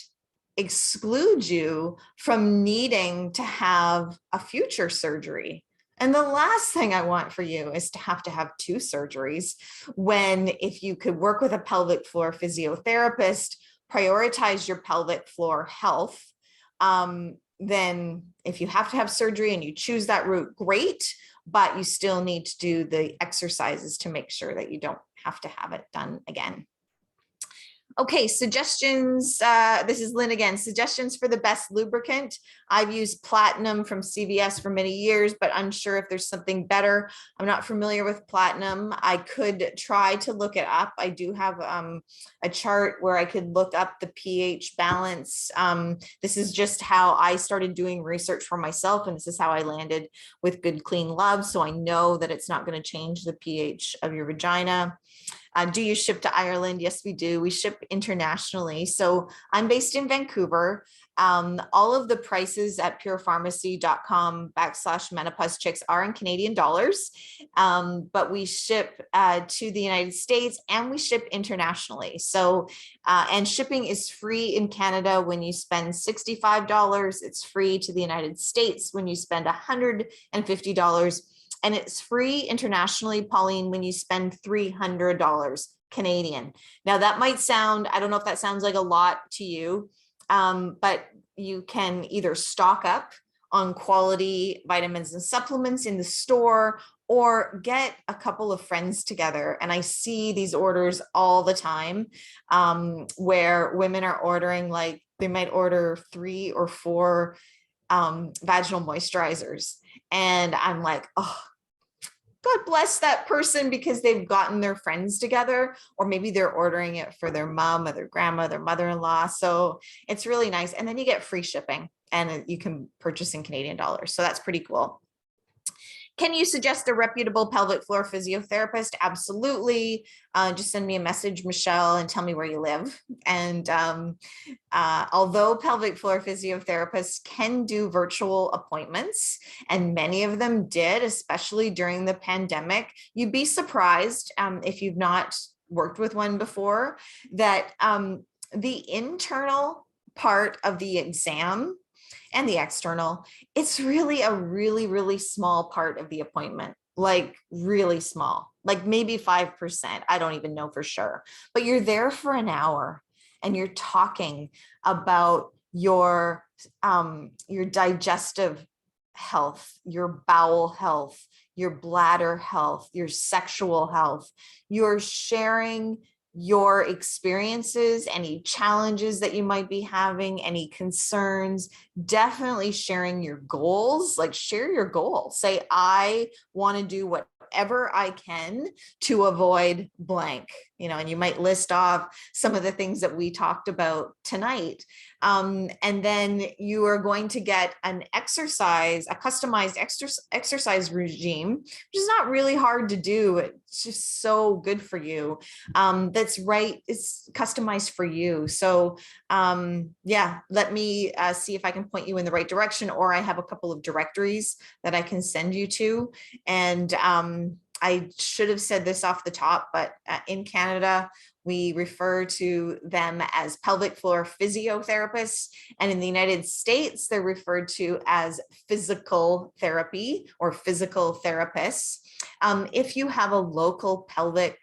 exclude you from needing to have a future surgery. And the last thing I want for you is to have 2 surgeries, when if you could work with a pelvic floor physiotherapist, prioritize your pelvic floor health, then if you have to have surgery and you choose that route, great, but you still need to do the exercises to make sure that you don't have to have it done again. Okay, suggestions. This is Lynn again. Suggestions for the best lubricant. I've used Platinum from CVS for many years, but unsure if there's something better. I'm not familiar with Platinum. I could try to look it up. I do have a chart where I could look up the pH balance. This is just how I started doing research for myself, and this is how I landed with Good Clean Love. So I know that it's not going to change the pH of your vagina. Do you ship to Ireland? Yes, we do. We ship internationally. So I'm based in Vancouver. All of the prices at purepharmacy.com/menopause chicks are in Canadian dollars, but we ship to the United States and we ship internationally. So, and shipping is free in Canada when you spend $65. It's free to the United States when you spend $150. And it's free internationally, Pauline, when you spend $300 Canadian. Now that might sound, I don't know if that sounds like a lot to you, but you can either stock up on quality vitamins and supplements in the store, or get a couple of friends together. And I see these orders all the time where women are ordering, like they might order 3 or 4 vaginal moisturizers. And I'm like, oh, God bless that person, because they've gotten their friends together, or maybe they're ordering it for their mom or their grandma, their mother-in-law. So it's really nice. And then you get free shipping and you can purchase in Canadian dollars. So that's pretty cool. Can you suggest a reputable pelvic floor physiotherapist? Absolutely. Just send me a message, Michelle, and tell me where you live. And although pelvic floor physiotherapists can do virtual appointments, and many of them did, especially during the pandemic, you'd be surprised if you've not worked with one before, that the internal part of the exam and the external, it's really a really small part of the appointment, like really small, like maybe 5%. I don't even know for sure, but you're there for an hour and you're talking about your digestive health, your bowel health, your bladder health, your sexual health. You're sharing your experiences, any challenges that you might be having, any concerns, definitely sharing your goals. Like, share your goals. Say, I want to do what whatever I can to avoid blank, you know, and you might list off some of the things that we talked about tonight. And then you are going to get an exercise, a customized exercise regime, which is not really hard to do. It's just so good for you. That's right. It's customized for you. So yeah, let me see if I can point you in the right direction, or I have a couple of directories that I can send you to. And I should have said this off the top, but in Canada, we refer to them as pelvic floor physiotherapists. And in the United States, they're referred to as physical therapy or physical therapists. If you have a local if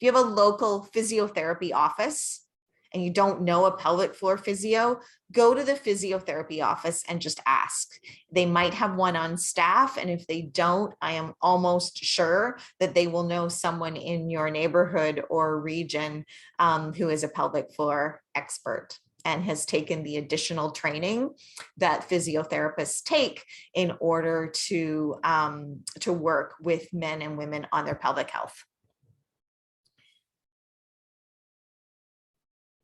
you have a local physiotherapy office and you don't know a pelvic floor physio, go to the physiotherapy office and just ask. They might have one on staff. And if they don't, I am almost sure that they will know someone in your neighborhood or region who is a pelvic floor expert and has taken the additional training that physiotherapists take in order to work with men and women on their pelvic health.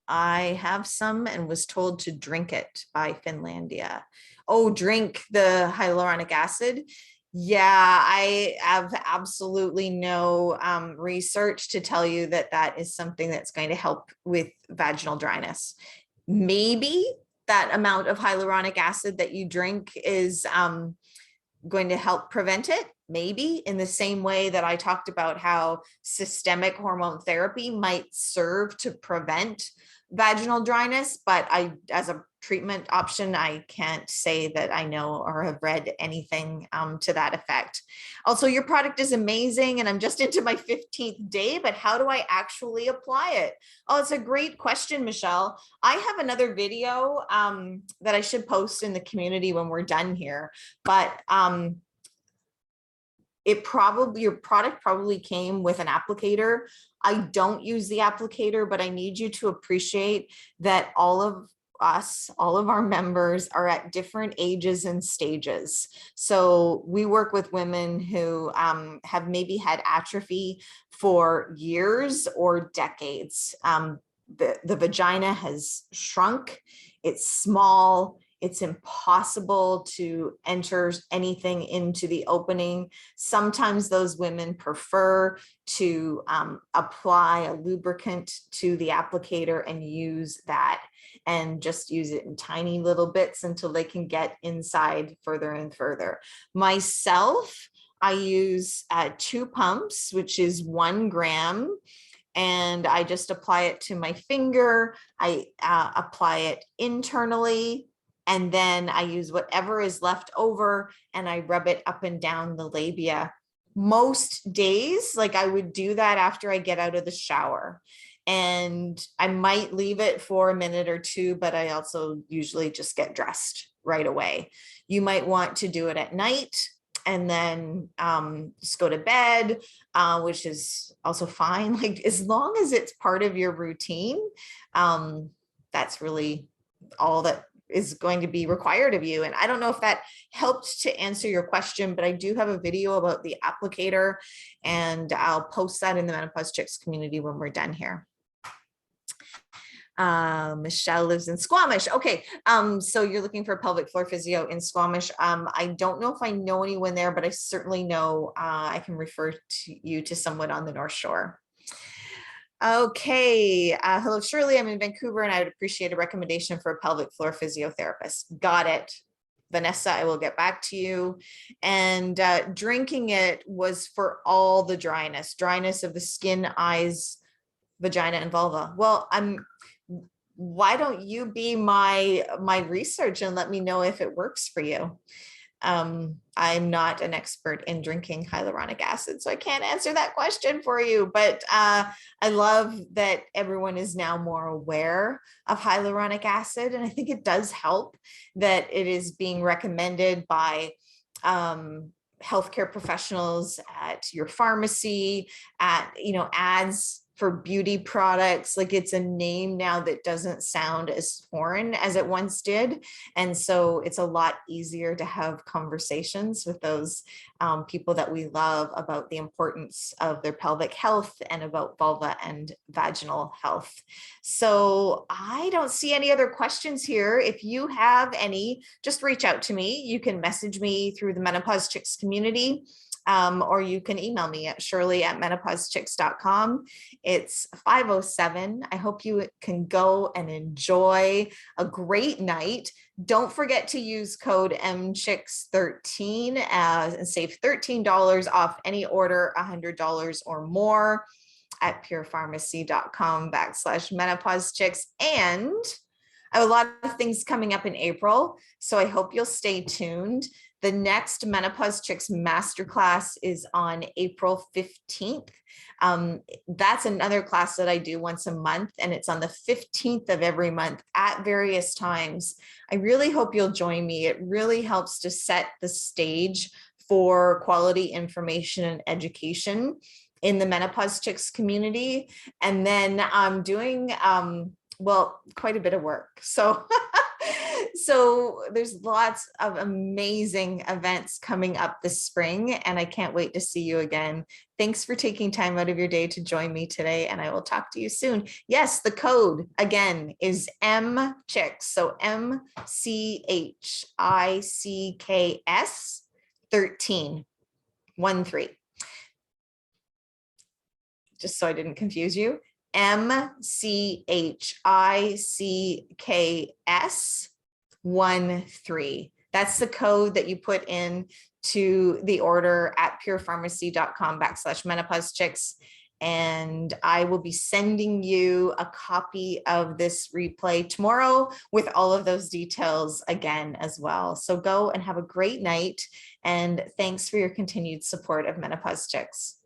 I have some and was told to drink it by Finlandia. Oh, drink the hyaluronic acid. Yeah, I have absolutely no research to tell you that that is something that's going to help with vaginal dryness. Maybe that amount of hyaluronic acid that you drink is going to help prevent it. Maybe in the same way that I talked about how systemic hormone therapy might serve to prevent vaginal dryness, but as a treatment option, I can't say that I know or have read anything to that effect. Also, your product is amazing and I'm just into my 15th day, but how do I actually apply it? Oh, it's a great question, Michelle. I have another video that I should post in the community when we're done here, but your product probably came with an applicator. I don't use the applicator, but I need you to appreciate that all of our members are at different ages and stages. So we work with women who have maybe had atrophy for years or decades. The vagina has shrunk, it's small, it's impossible to enter anything into the opening. Sometimes those women prefer to apply a lubricant to the applicator and use that and just use it in tiny little bits until they can get inside further and further. Myself, I use 2 pumps, which is 1 gram. And I just apply it to my finger. I apply it internally. And then I use whatever is left over and I rub it up and down the labia. Most days, like I would do that after I get out of the shower. And I might leave it for a minute or 2, but I also usually just get dressed right away. You might want to do it at night and then just go to bed, which is also fine. Like as long as it's part of your routine, that's really all that is going to be required of you. And I don't know if that helped to answer your question, but I do have a video about the applicator and I'll post that in the Menopause Chicks community when we're done here. Michelle lives in Squamish. Okay, so you're looking for pelvic floor physio in Squamish. I don't know if I know anyone there, but I certainly know I can refer you to someone on the North Shore. Okay, hello Shirley, I'm in Vancouver and I would appreciate a recommendation for a pelvic floor physiotherapist. Got it. Vanessa, I will get back to you. And drinking it was for all the dryness of the skin, eyes, vagina, and vulva. Well, why don't you be my research and let me know if it works for you? I'm not an expert in drinking hyaluronic acid, so I can't answer that question for you, but I love that everyone is now more aware of hyaluronic acid. And I think it does help that it is being recommended by healthcare professionals at your pharmacy, at, ads for beauty products. Like, it's a name now that doesn't sound as foreign as it once did. And so it's a lot easier to have conversations with those people that we love about the importance of their pelvic health and about vulva and vaginal health. So I don't see any other questions here. If you have any, just reach out to me. You can message me through the Menopause Chicks community. Or you can email me at shirley@menopausechicks.com. It's 5:07. I hope you can go and enjoy a great night. Don't forget to use code MCHICKS13 and save $13 off any order $100 or more at purepharmacy.com/menopausechicks. And I have a lot of things coming up in April, so I hope you'll stay tuned. The next Menopause Chicks Masterclass is on April 15th. That's another class that I do once a month, and it's on the 15th of every month at various times. I really hope you'll join me. It really helps to set the stage for quality information and education in the Menopause Chicks community. And then I'm doing, well, quite a bit of work. So so there's lots of amazing events coming up this spring, and I can't wait to see you again. Thanks for taking time out of your day to join me today, and I will talk to you soon. Yes, the code again is MCHICKS, so MCHICKS 13. Just so I didn't confuse you. MCHICKS 13. That's the code that you put in to the order at purepharmacy.com/menopausechicks. And I will be sending you a copy of this replay tomorrow with all of those details again as well. So go and have a great night. And thanks for your continued support of Menopause Chicks.